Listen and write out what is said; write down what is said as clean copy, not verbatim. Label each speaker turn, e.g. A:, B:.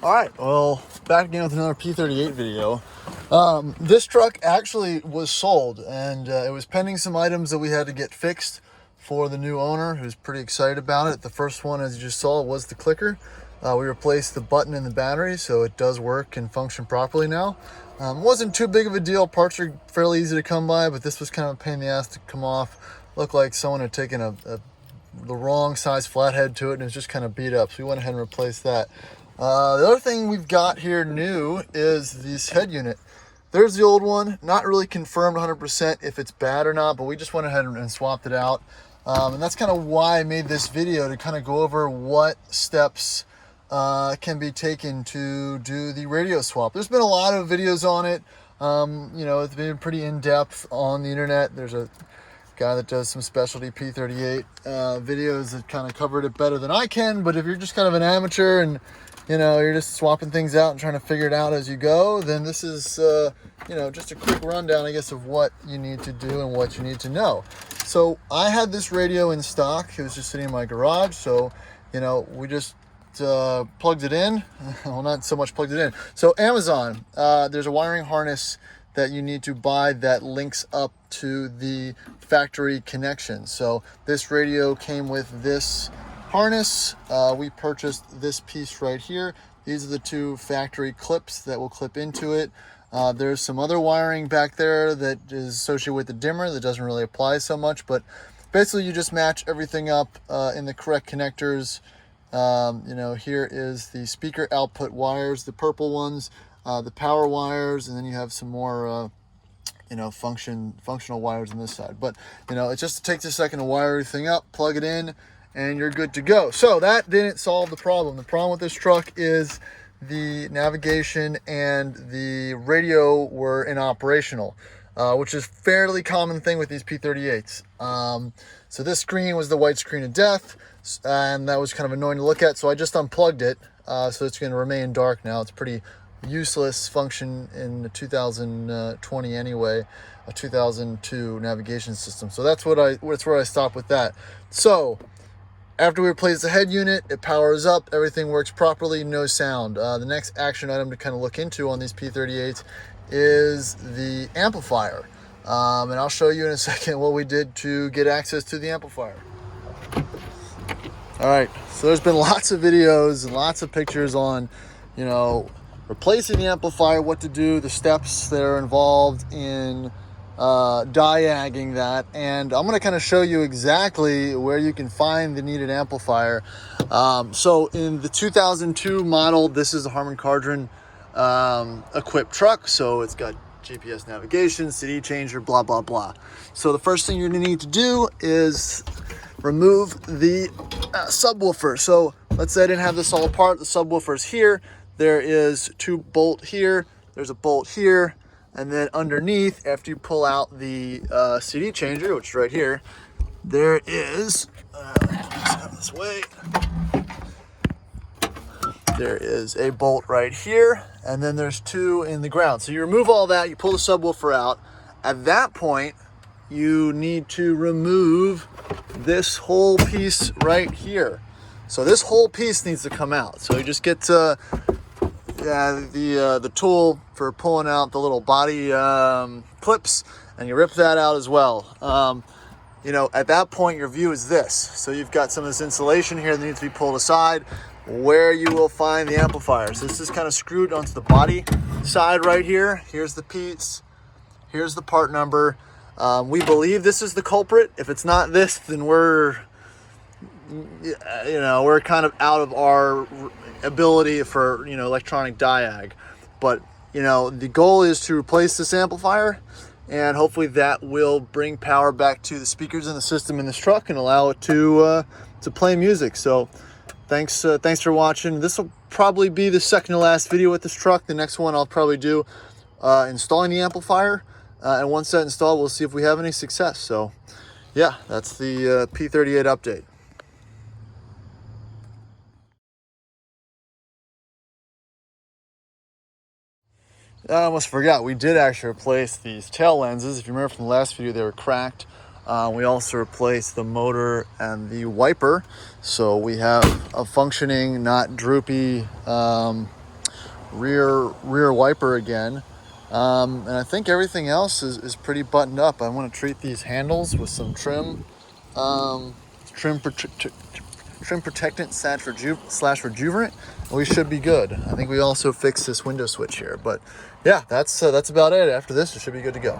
A: All right, well, back again with another P38 video. This truck actually was sold, and it was pending some items that we had to get fixed for the new owner, who's pretty excited about it. The first one, as you just saw, was the clicker. We replaced the button in the battery, so it does work and function properly now. Wasn't too big of a deal. Parts are fairly easy to come by, but this was kind of a pain in the ass to come off. Looked like someone had taken the wrong size flathead to it, and it was just kind of beat up, so we went ahead and replaced that. The other thing we've got here new is this head unit. There's the old one, not really confirmed 100% if it's bad or not, but we just went ahead and swapped it out. And that's kind of why I made this video, to kind of go over what steps can be taken to do the radio swap. There's been a lot of videos on it. You know, it's been pretty in-depth on the internet. There's a guy that does some specialty P38 videos that kind of covered it better than I can, but if you're just kind of an amateur and you know, you're just swapping things out and trying to figure it out as you go, then this is, you know, just a quick rundown, I guess, of what you need to do and what you need to know. So I had this radio in stock. It was just sitting in my garage. So, you know, we just plugged it in. Well, not so much plugged it in. So Amazon, there's a wiring harness that you need to buy that links up to the factory connection. So this radio came with this harness. We purchased this piece right here. These are the two factory clips that will clip into it. There's some other wiring back there that is associated with the dimmer that doesn't really apply so much, but basically you just match everything up in the correct connectors. You know, here is the speaker output wires, the purple ones, the power wires, and then you have some more you know, functional wires on this side. But you know, it just takes a second to wire everything up, plug it in, and you're good to go. So that didn't solve the problem. The problem with this truck is the navigation and the radio were inoperational, which is fairly common thing with these P38s. So this screen was the white screen of death, and that was kind of annoying to look at. So I just unplugged it. So it's going to remain dark now. It's pretty useless function in 2020 anyway, a 2002 navigation system. So that's where I stopped with that. So after we replace the head unit, it powers up, everything works properly, no sound. The next action item to kind of look into on these P38s is the amplifier. And I'll show you in a second what we did to get access to the amplifier. All right, so there's been lots of videos and lots of pictures on, you know, replacing the amplifier, what to do, the steps that are involved in diagging that, and I'm going to kind of show you exactly where you can find the needed amplifier. So in the 2002 model, this is a Harman Kardon equipped truck, so it's got GPS navigation, CD changer, blah blah blah. So the first thing you're going to need to do is remove the subwoofer. So let's say I didn't have this all apart. The subwoofer's here. There is two bolt here. There's a bolt here. And then underneath, after you pull out the CD changer, which is right here, there is, this way, there is a bolt right here, and then there's two in the ground. So you remove all that, you pull the subwoofer out. At that point, you need to remove this whole piece right here. So this whole piece needs to come out. So you just get the tool for pulling out the little body clips, and you rip that out as well. You know, at that point your view is this. So you've got some of this insulation here that needs to be pulled aside, where you will find the amplifier. So this is kind of screwed onto the body side right here. Here's the piece, here's the part number. We believe this is the culprit. If it's not this, then we're kind of out of our ability for, you know, electronic diag. But, you know, the goal is to replace this amplifier, and hopefully that will bring power back to the speakers in the system in this truck and allow it to play music. So thanks for watching. This will probably be the second to last video with this truck. The next one I'll probably do installing the amplifier, and once that's installed, we'll see if we have any success. So yeah, that's the P38 update. I almost forgot, we did actually replace these tail lenses. If you remember from the last video, they were cracked. We also replaced the motor and the wiper. So we have a functioning, not droopy rear wiper again. And I think everything else is pretty buttoned up. I want to treat these handles with some trim, trim protectant slash rejuvenant. We should be good. I think we also fixed this window switch here, but yeah, that's about it. After this, it should be good to go.